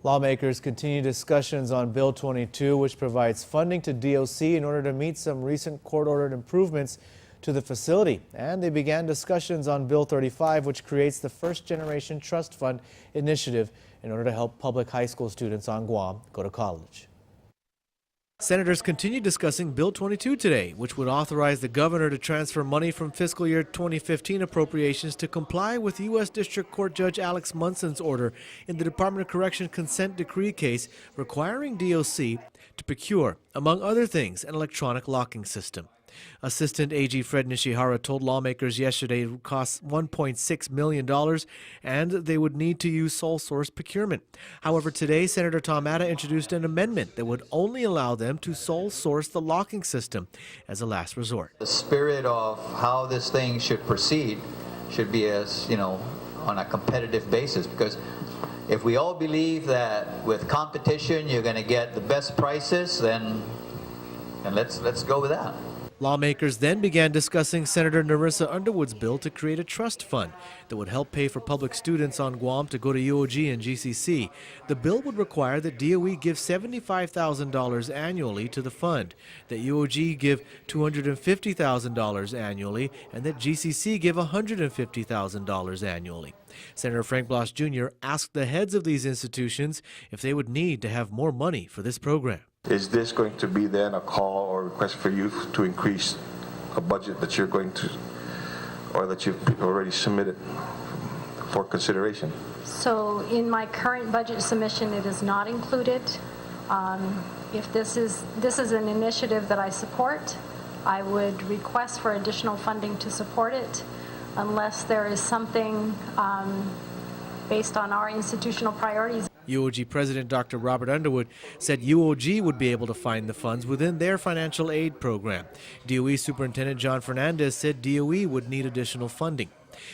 Lawmakers continue discussions on Bill 22, which provides funding to DOC in order to meet some recent court-ordered improvements to the facility. And they began discussions on Bill 35, which creates the First Generation Trust Fund initiative in order to help public high school students on Guam go to college. Senators continue discussing Bill 22 today, which would authorize the governor to transfer money from fiscal year 2015 appropriations to comply with U.S. District Court Judge Alex Munson's order in the Department of Correction consent decree case requiring DOC to procure, among other things, an electronic locking system. Assistant AG Fred Nishihara told lawmakers yesterday it would cost $1.6 million and they would need to use sole source procurement. However, today Senator Tom Atta introduced an amendment that would only allow them to sole source the locking system as a last resort. The spirit of how this thing should proceed should be as, on a competitive basis, because if we all believe that with competition you're going to get the best prices, then let's go with that. Lawmakers then began discussing Senator Narissa Underwood's bill to create a trust fund that would help pay for public students on Guam to go to UOG and GCC. The bill would require that DOE give $75,000 annually to the fund, that UOG give $250,000 annually, and that GCC give $150,000 annually. Senator Frank Blas Jr. asked the heads of these institutions if they would need to have more money for this program. Is this going to be then a call or request for you to increase a budget that you're going to, or that you've already submitted for consideration? So in my current budget submission, it is not included. If this is an initiative that I support, I would request for additional funding to support it, unless there is something based on our institutional priorities. UOG President Dr. Robert Underwood said UOG would be able to find the funds within their financial aid program. DOE Superintendent John Fernandez said DOE would need additional funding.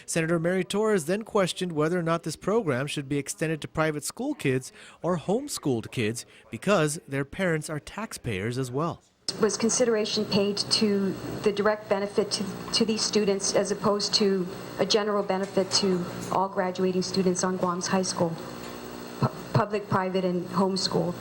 Senator Mary Torres then questioned whether or not this program should be extended to private school kids or homeschooled kids because their parents are taxpayers as well. Was consideration paid to the direct benefit to these students as opposed to a general benefit to all graduating students on Guam's high school? Public, private, and homeschool.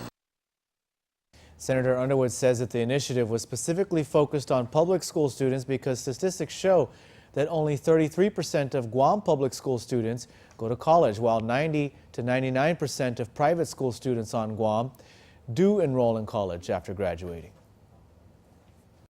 Senator Underwood says that the initiative was specifically focused on public school students because statistics show that only 33% of Guam public school students go to college, while 90 to 99% of private school students on Guam do enroll in college after graduating.